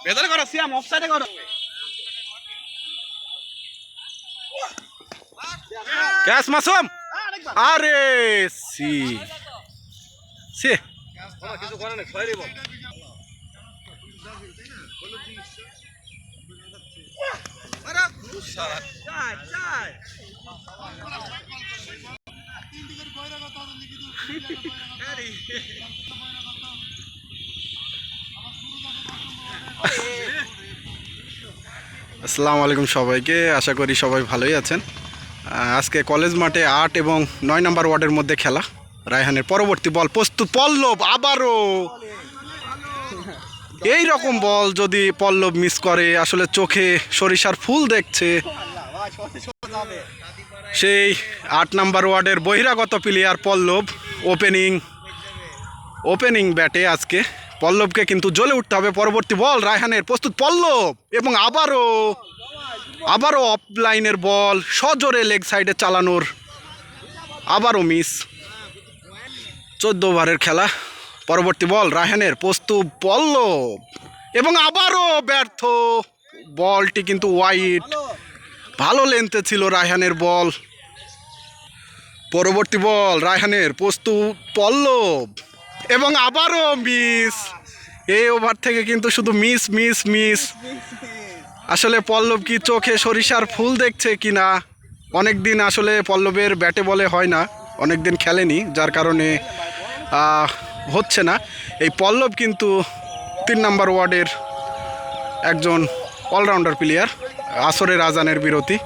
বেদলে করো সিয়াম অফসাইডে করো ক্যাচ মাসুম আরে সি সি কিছু করে না ছয় বল আরে সারা চাই চাই আসসালামু আলাইকুম সবাইকে, আশা করি সবাই ভালোই আছেন। আজকে কলেজ মাঠে ৮ এবং ৯ নম্বর ওয়ার্ডের মধ্যে খেলা। রায়হানের পরবর্তী বল প্রস্তুত, পল্লব আবারও এই রকম বল যদি পল্লব মিস করে, আসলে চোখে সরিষার ফুল দেখছে সেই ৮ নম্বর ওয়ার্ডের বহিরাগত প্লেয়ার পল্লব। ওপেনিং ব্যাটে আজকে পল্লবকে কিন্তু জ্বলে উঠতে হবে। পরবর্তী বল রায়হানের প্রস্তুত, পল্লব এবং আবারও অফলাইনের বল সজোরে লেগ সাইডে চালানোর, আবারও মিস। 14 ওভারের খেলা। পরবর্তী বল রায়হানের প্রস্তুত, পল্লব এবং আবারও ব্যর্থ। বলটি কিন্তু ওয়াইড, ভালো লেন্থে ছিল রায়হানের বল। পরবর্তী বল রায়হানের প্রস্তুত, পল্লব এবং আবারও মিস। এই ওভার থেকে কিন্তু শুধু মিস। আসলে পল্লব কি চোখে সরিষার ফুল দেখছে কিনা? অনেক দিন আসলে পল্লবের ব্যাটে বলে হয় না, অনেক দিন খেলেনি, যার কারণে হচ্ছে না। এই পল্লব কিন্তু 3 নম্বর ওয়ার্ডের একজন অলরাউন্ডার প্লেয়ার। আসরের আজানের বিরতি।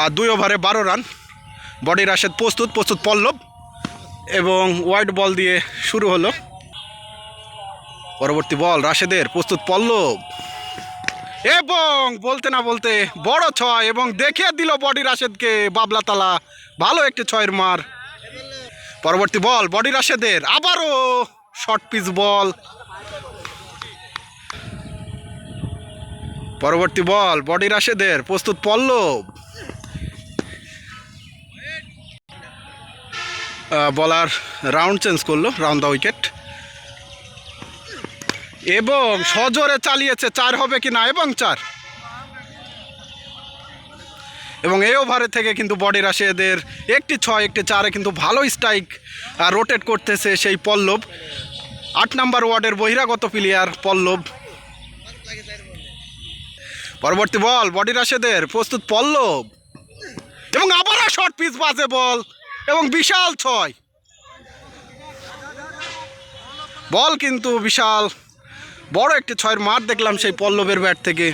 আর 2 ওভারে 12 রান। বডি রাশেদ প্রস্তুত পল্লব এবং ওয়াইড বল দিয়ে শুরু হলো। পরবর্তী বল রাশেদের প্রস্তুত, পল্লব এবং বলতে না বলতে বড় 6 এবং দেখিয়ে দিল বডি রাশেদকে বাবলাতলা। ভালো একটি 6-এর মার। পরবর্তী বল বডি রাশেদের, আবারও শর্ট পিচ বল। পরবর্তী বল বডি রাশেদের প্রস্তুত, পল্লব বলার রাউন্ড চেঞ্জ করলো, রাউন্ড দ্য উইকেট এবং সজোরে চালিয়েছে। 4 হবে কি না, এবং 4। এবং এই ওভারে থেকে কিন্তু বডি রাশেদের একটি 6 একটি 4-এ কিন্তু ভালো স্ট্রাইক রোটেট করতেছে সেই পল্লব। 8 নম্বর ওয়ার্ডের বহিরাগত প্লেয়ার পল্লব। পরবর্তী বল বডি রাশেদের প্রস্তুত, পল্লব এবং আবারও শর্ট পিচ বাজে বল এবং বিশাল 6। বল কিন্তু বিশাল বড় একটি 6-এর মার দেখলাম সেই পল্লবের ব্যাট থেকে।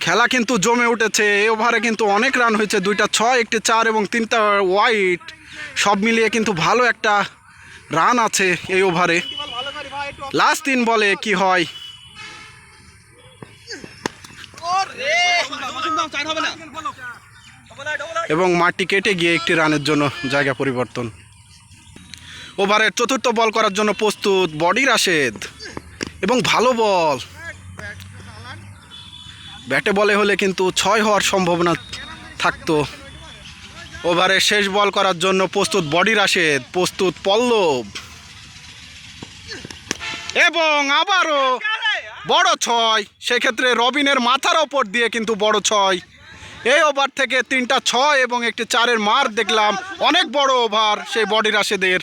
খেলা কিন্তু জমে উঠেছে। এই ওভারে কিন্তু অনেক রান হয়েছে, 2টা 6 একটি 4 এবং 3টা ওয়াইড। সব মিলিয়ে কিন্তু ভালো একটা রান আছে এই ওভারে। লাস্ট 3 বলে কি হয়। এবং মাটি কেটে গিয়ে একটি রানের জন্য জায়গা পরিবর্তন। ওভারের 4র্থ বল করার জন্য প্রস্তুত বডি রাশেদ এবং ভালো বল। ব্যাটে বলে হলে কিন্তু 6 হওয়ার সম্ভাবনা থাকতো। ওভারে শেষ বল করার জন্য প্রস্তুত বডি রাশেদ, প্রস্তুত পল্লব, এবং আবারও বড় ছয়। সেক্ষেত্রে রবিনের মাথার ওপর দিয়ে কিন্তু বড় ছয়। এই ওভার থেকে 3টা 6 এবং একটি 4-এর মার দেখলাম। অনেক বড় ওভার সেই বডি রাশেদের,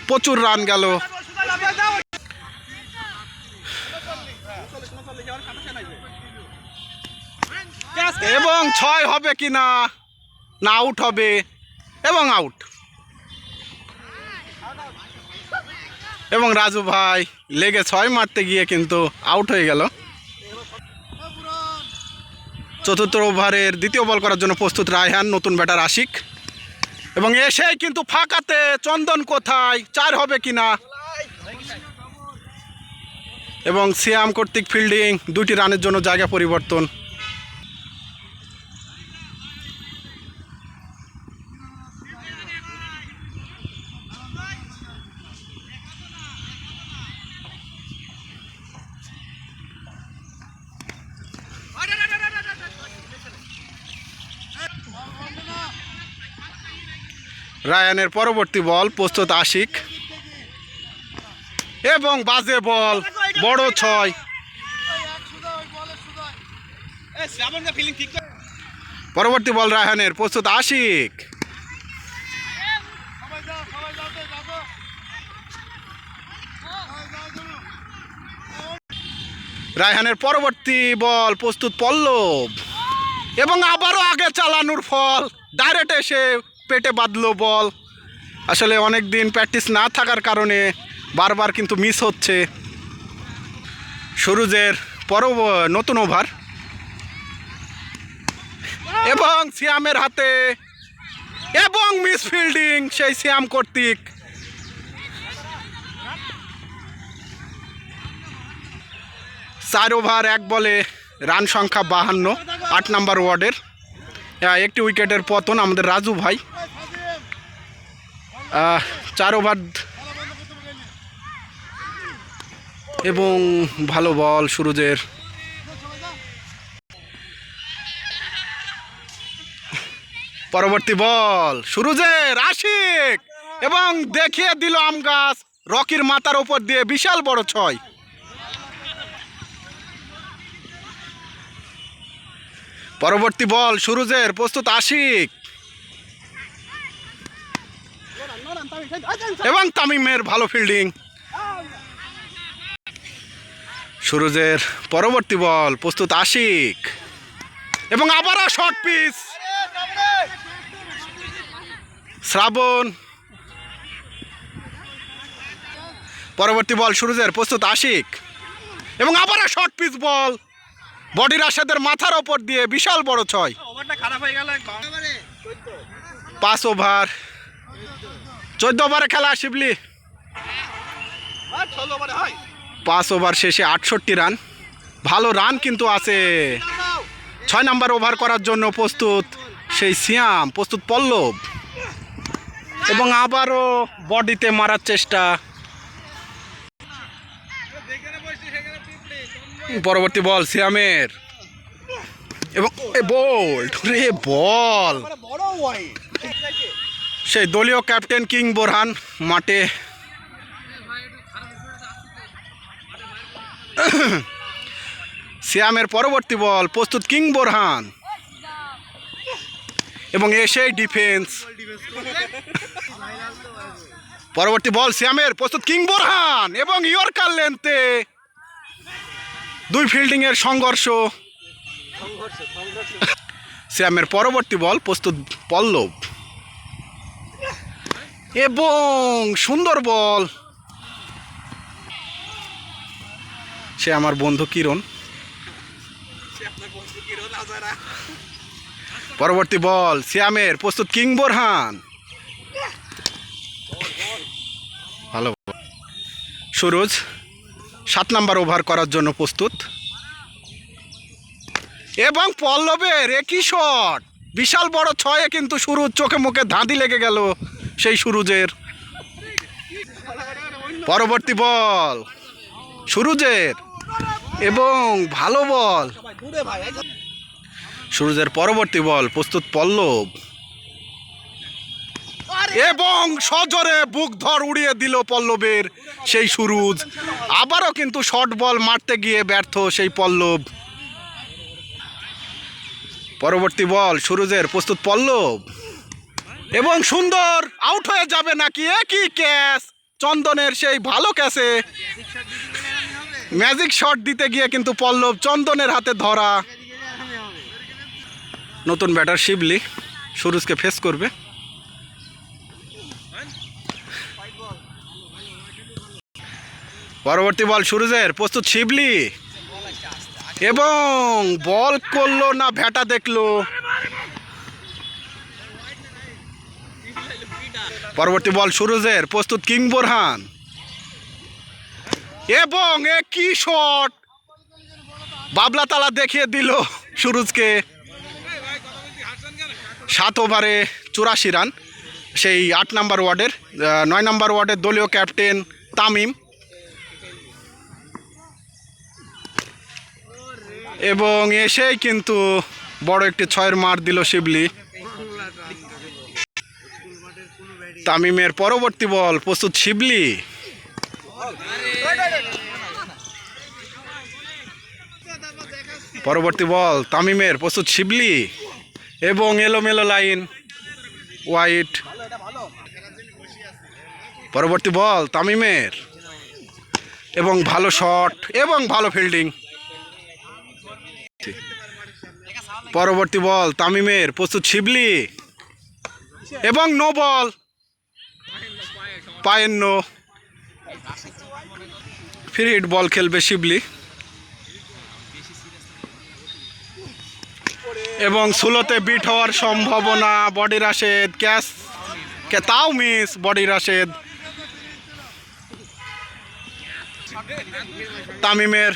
প্রচুর রান গেল। এবং 6 হবে কিনা, না আউট হবে, এবং আউট। এবং রাজু ভাই লেগে 6 মারতে গিয়ে কিন্তু আউট হয়ে গেল। চতুর্থ ওভারের দ্বিতীয় বল করার জন্য প্রস্তুত রায়হান, নতুন ব্যাটার আশিক, এবং এসেই কিন্তু ফাঁকাতে চন্দন কোথায়, 4 হবে কিনা, এবং সিয়াম কর্তৃক ফিল্ডিং, 2টি রানের জন্য জায়গা পরিবর্তন। রায়ানের পরবর্তী বল, প্রস্তুত আশিক, এবং বাজে বল, বড় 6। পরবর্তী বল রায়হানের, প্রস্তুত আশিক, রায়হানের পরবর্তী বল, প্রস্তুত পল্লব, এবং আবারও আগে চালানোর ফল, ডাইরেক্ট এসে পেটে বাঁধলো বল। আসলে অনেক দিন প্র্যাকটিস না থাকার কারণে বারবার কিন্তু মিস হচ্ছে। সুরুজের নতুন ওভার, এবং সিয়ামের হাতে, এবং মিস ফিল্ডিং সেই সিয়াম কর্তৃক। চার ওভার 1 বলে রান সংখ্যা 52, 8 নম্বর ওয়ার্ডের। একটি উইকেটের পতন আমাদের রাজু ভাই। 4 ওভার, এবং ভালো বল সুরুজের। পরবর্তী বল সুরুজের, আশিক, এবং দেখিয়ে দিল আম গাছ রকির মাথার ওপর দিয়ে, বিশাল বড় 6। পরবর্তী বল সুরুজের, প্রস্তুত আশিক, এবং তামিমের ভালো ফিল্ডিং। সুরুজের পরবর্তী বল, প্রস্তুত আশিক, এবং আবারও শর্ট পিচ, শ্রাবণ। পরবর্তী বল সুরুজের, প্রস্তুত আশিক, এবং আবারও শর্ট পিচ বল, বডি রাশেদের মাথার ওপর দিয়ে, বিশাল বড় 6। 5 ওভার, 14 ওভারে খেলা শিবলি। 5 ওভার শেষে 68 রান, ভালো রান কিন্তু আছে। 6 নম্বর ওভার করার জন্য প্রস্তুত সেই সিয়াম, প্রস্তুত পল্লব, এবং আবারও বডিতে মারার চেষ্টা। পরবর্তী বল সিয়ামের, এবং বোল্ড, রে বল, সেই দলীয় ক্যাপ্টেন কিং বোরহান মাঠে। সিয়ামের পরবর্তী বল, প্রস্তুত কিং বোরহান, এবং এসেই ডিফেন্স। পরবর্তী বল সিয়ামের, প্রস্তুত কিং বোরহান, এবং ইয়র্কার লেন্থে 2 ফিল্ডিংয়ের সংঘর্ষ। সিয়ামের পরবর্তী বল, প্রস্তুত পল্লব, এবং সুন্দর বল, সে আমার বন্ধু কিরণ। পরবর্তী বল সিয়ামের, প্রস্তুত কিং বোরহান, ভালো। সুরজ 7 নম্বর ওভার করার জন্য প্রস্তুত, এবং পল্লবের একই শট, বিশাল বড় 6-এ কিন্তু সুরজ চোখে মুখে ধাঁধি লেগে গেল সেই সুরজের। পরবর্তী বল সুরজের, এবং ভালো বল। সুরজের পরবর্তী বল, প্রস্তুত পল্লব, এবং সজোরে বুক ধর উড়িয়ে দিল পল্লবের সেই সুরুজ। আবারও কিন্তু শর্ট বল মারতে গিয়ে ব্যর্থ সেই পল্লব। পরবর্তী বল সুরুজের, প্রস্তুত পল্লব, এবং সুন্দর, আউট হয়ে যাবে নাকি? একই ক্যাচ, চন্দনের সেই ভালো ক্যাচে ম্যাজিক শট দিতে গিয়ে কিন্তু পল্লব চন্দনের হাতে ধরা। নতুন ব্যাটার শিবলি সুরুজকে ফেস করবে। পরবর্তী বল সুরুজের, প্রস্তুত শিবলি, এবং বল করলো না ভেটা দেখলো। পরবর্তী বল সুরুজের, প্রস্তুত কিং বোরহান, এবং কি শট, বাবলা তালা দেখিয়ে দিল সুরুজকে। 7 ওভারে 84 রান সেই 8 নম্বর ওয়ার্ডের, 9 নম্বর ওয়ার্ডের দলীয় ক্যাপ্টেন তামিম। এবং এসেই কিন্তু বড় একটি 6-এর মার দিল শিবলি। তামিমের পরবর্তী বল, প্রস্তুত শিবলি, পরবর্তী বল তামিমের, প্রস্তুত শিবলি, এবং এলোমেলো লাইন ওয়াইড। পরবর্তী বল তামিমের, এবং ভালো শট এবং ভালো ফিল্ডিং। পরবর্তী বল তামিমের, প্রস্তুত শিবলি, এবং নো বল, পায়ের নো। ফ্রি হিট বল খেলবে শিবলি, এবং সুলোতে বিট হওয়ার সম্ভাবনা। বডি রাশেদ, ক্যাচ তাও মিস, বডি রাশেদ। তামিমের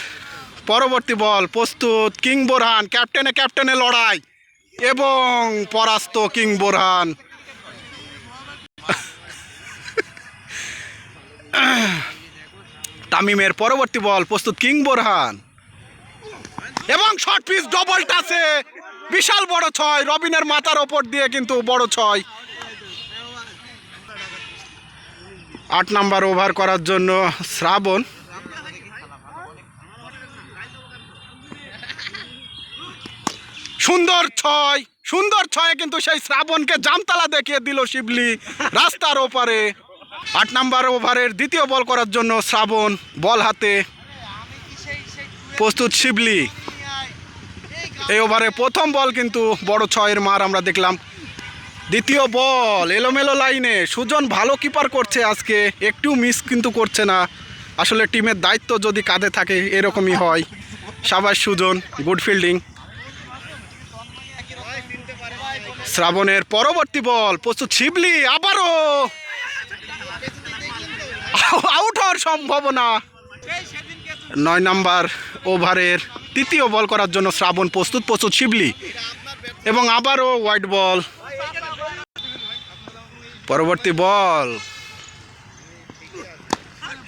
পরবর্তী বল, প্রস্তুত কিং বোরহান, ক্যাপ্টেনে লড়াই, এবং পরাস্ত কিং বোরহান। তামিমের পরবর্তী বল, প্রস্তুত কিং বোরহান, এবং শর্ট পিচ ডবল টাচে বিশাল বড় 6, রবিনের মাথার ওপর দিয়ে কিন্তু বড় 6। 8 নাম্বার ওভার করার জন্য শ্রাবণ। সুন্দর 6 কিন্তু সেই শ্রাবণকে জামতালা দেখিয়ে দিল শিবলি রাস্তার ওপারে। 8 নাম্বার ওভারের দ্বিতীয় বল করার জন্য শ্রাবণ বল হাতে, প্রস্তুত শিবলি। এই ওভারে প্রথম বল কিন্তু বড় 6-এর মার আমরা দেখলাম। দ্বিতীয় বল এলোমেলো লাইনে, সুজন ভালো কিপার করছে আজকে, একটু মিস কিন্তু করছে না। আসলে টিমের দায়িত্ব যদি কাঁধে থাকে এরকমই হয়। সাবাস সুজন, গুড ফিল্ডিং। শ্রাবণের পরবর্তী বল, প্রস্তুত শিবলি, আবারও আউট হওয়ার সম্ভাবনা। 9 নাম্বার ওভারের তৃতীয় বল করার জন্য শ্রাবণ প্রস্তুত শিবলি, এবং আবারও হোয়াইট বল। পরবর্তী বল,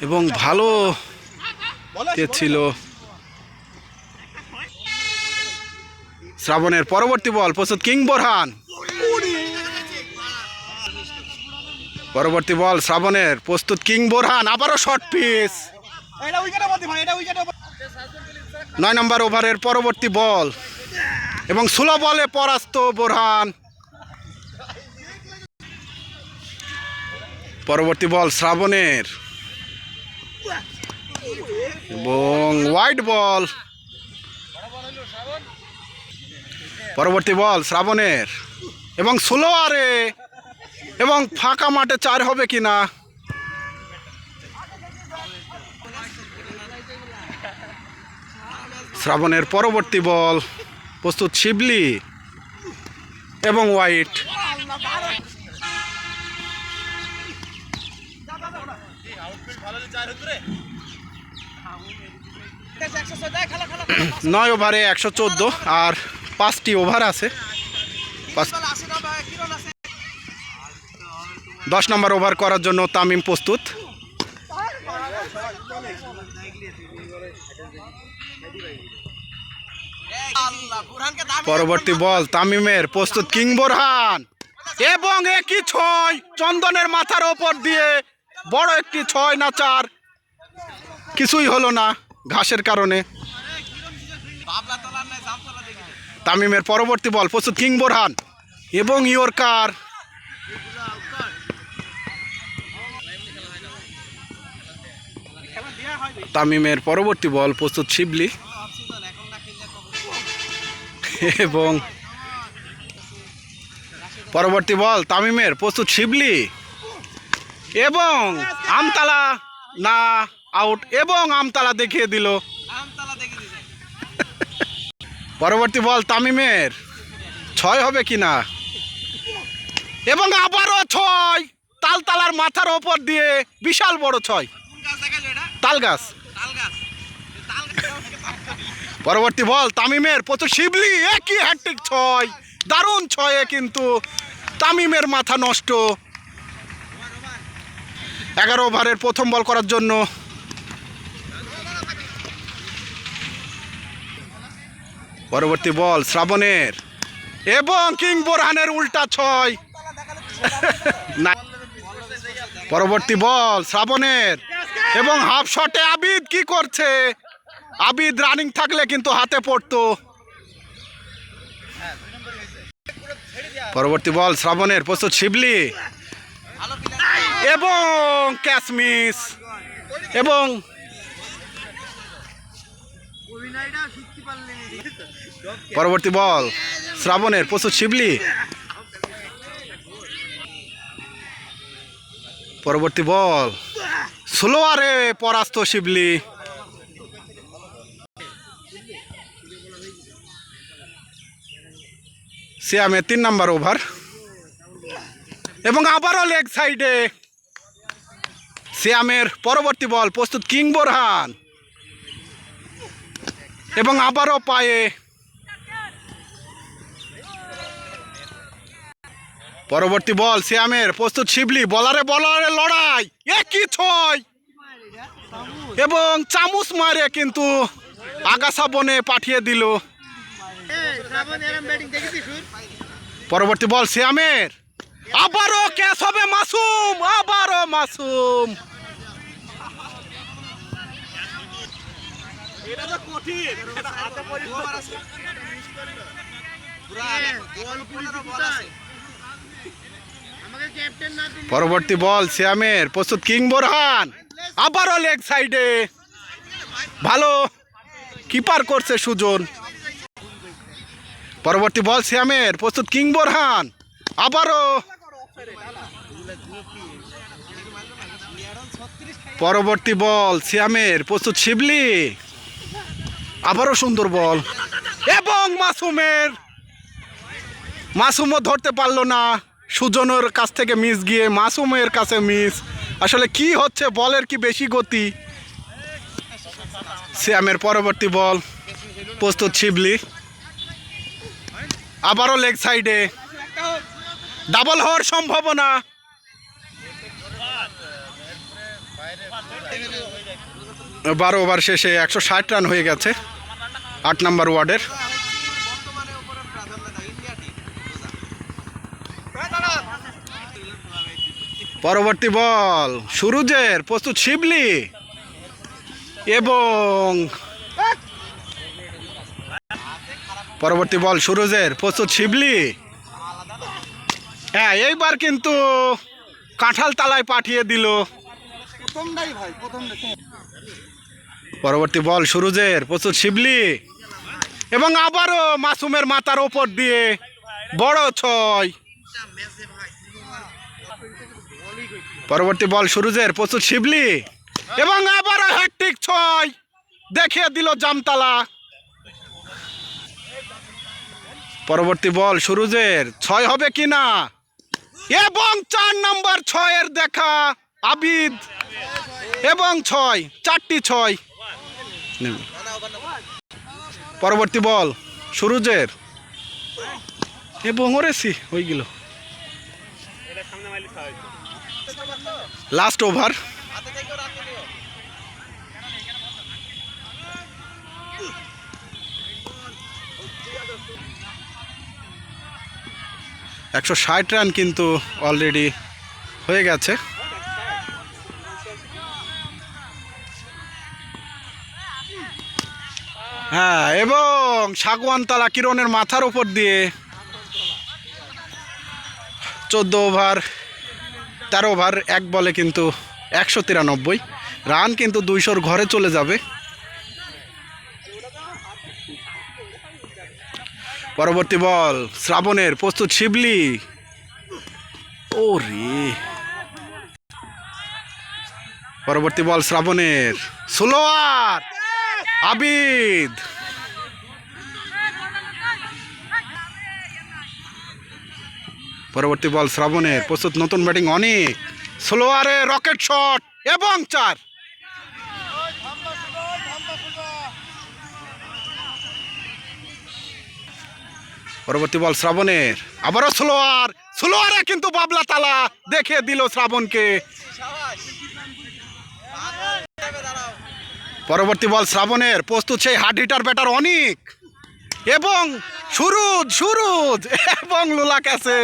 এবং ভালো ছিল শ্রাবণের পরবর্তী বল, প্রস্তুত কিং বোরহান, পরবর্তী বল শ্রাবণের, প্রস্তুত কিং বোরহান, আবারও শর্ট পিচ। 9 নম্বর ওভারের পরবর্তী বল, এবং স্লো বলে পরাস্ত বোরহান। পরবর্তী বল শ্রাবণের, এবং হোয়াইট বল। পরবর্তী বল শ্রাবণের, এবং স্লো আরে, এবং ফাঁকা মাঠে 4 হবে কিনা। শ্রাবণের পরবর্তী বল, প্রস্তুত শিবলি, এবং হোয়াইট। নয় ওভারে 114, আর 5টি ওভার আছে। 10 নম্বর ওভার করার জন্য তামিম প্রস্তুত। পরবর্তী বল তামিমের, প্রস্তুত কিং বোরহান, এবং একই ছয় চন্দনের মাথার ওপর দিয়ে বড় একটি ছয় না চার, কিছুই হলো না ঘাসের কারণে। তামিমের পরবর্তী বল, প্রস্তুত কিং বোরহান এবং ইয়র্কার। তামিমের পরবর্তী বল, প্রস্তুত শিবলি এবং পরবর্তী বল তামিমের, প্রস্তুত শিবলি এবং আমতলা না আউট, এবং আমতলা দেখিয়ে দিল। পরবর্তী বল তামিমের, ছয় হবে কিনা এবং আবারও ছয়, তালতলার মাথার ওপর দিয়ে বিশাল বড় ছয়, তালগাছ। পরবর্তী বল তামিমের, প্রচুর শিবলি, একই হ্যাট্রিক ছয়, দারুণ ছয়ে কিন্তু তামিমের মাথা নষ্ট। 11 ওভারের প্রথম বল করার জন্য পরবর্তী বল শ্রাবণের এবং কিং বোরহানের উল্টা ছয়। না, পরবর্তী বল শ্রাবণের এবং হাফ শটে আবিদ কি করছে, আবিদ রানিং থাকলে কিন্তু হাতে পড়তো। পরবর্তী বল শ্রাবণের, প্রস্তুত শিবলি এবং ক্যাচ মিস। এবং পরবর্তী বল শ্রাবণের, প্রস্তুত শিবলি, পরবর্তী বল স্লোয়ারে পরাস্ত শিবলি। সিয়ামের 3 নম্বর ওভার এবং আবারও লেগ সাইডে সিয়ামের পরবর্তী বল, প্রস্তুত কিং বোরহান এবং আবারও পায়ে। পরবর্তী বল সিয়ামের, প্রস্তুত শিবলি, বলারে বলারে লড়াই, একই ছয় এবং চামচ মারে কিন্তু আগাছা বনে পাঠিয়ে দিল। পরবর্তী বল সিয়ামের, আবারও ক্যাচ হবে মাসুম, আবারও মাসুম। পরবর্তী বল সিয়ামের, প্রস্তুত কিং বোরহান, আবারও লেগ সাইডে, ভালো কিপার করছে সুজন। পরবর্তী বল সিয়ামের, প্রস্তুত কিং বোরহান, আবারও। পরবর্তী বল সিয়ামের, প্রস্তুত শিবলি, আবারও সুন্দর বল এবং মাসুমের, মাসুমও ধরতে পারলো না, সুজনের কাছ থেকে মিস গিয়ে মাসুমের কাছে মিস। আসলে কি হচ্ছে, বলের কি বেশি গতি। সিয়ামের পরবর্তী বল, প্রস্তুত শিবলি, আবারও লেগ সাইডে, ডাবল হওয়ার সম্ভাবনা। বারো ওভার শেষে 160 রান হয়ে গেছে 8 নম্বর ওয়ার্ডের। পরবর্তী বল সুরুজের, প্রস্তুত শিবলি এবং পরবর্তী বল সুরুজের, প্রস্তুত শিবলি। হ্যাঁ, এইবার কিন্তু কাঁঠাল তালায় পাঠিয়ে দিল। পরবর্তী বল সুরুজের, প্রস্তুত শিবলি এবং আবারও মাসুমের মাথার ওপর দিয়ে বড় ছয়। পরবর্তী বল সুরুজের, প্রস্তুত শিবলি এবং আবারও হ্যাট্রিক ছয়, দেখিয়ে দিল জামতলা। পরবর্তী বল সুরুজের, ছয় হবে কিনা এবং 4 নম্বর ছয়ের দেখা আবিদ এবং ছয়, 4টি ছয়। পরবর্তী বল সুরুজের এবং ওরেছি হয়ে গেল। Last over. 160 রান কিন্তু অলরেডি হয়ে গেছে। হ্যাঁ, এবং সাগুয়ানতলা কিরণের মাথার উপর দিয়ে 14 ওভার 13 ওভার 1 বলে কিন্তু 193 রান, কিন্তু 200-র ঘরে চলে যাবে। পরবর্তী বল শ্রাবণের, প্রস্তুত শিবলি। ও রে, পরবর্তী বল শ্রাবণের, স্লোয়ার আবিদ। পরবর্তী বল শ্রাবণের, প্রস্তুত নতুন ব্যাটিং অনেক, স্লোয়ারে রকেট শট এবং 4। পরবর্তী বল শ্রাবণের, আবারও স্লোয়ার, স্লোয়ারে কিন্তু বাবলা তালা দেখে দিল শ্রাবণকে। পরবর্তী বল শ্রাবণের, প্রস্তুত সেই হার্ড হিটার ব্যাটার অনেক, এবং সুরুজ এবং লুলা ক্যাচে।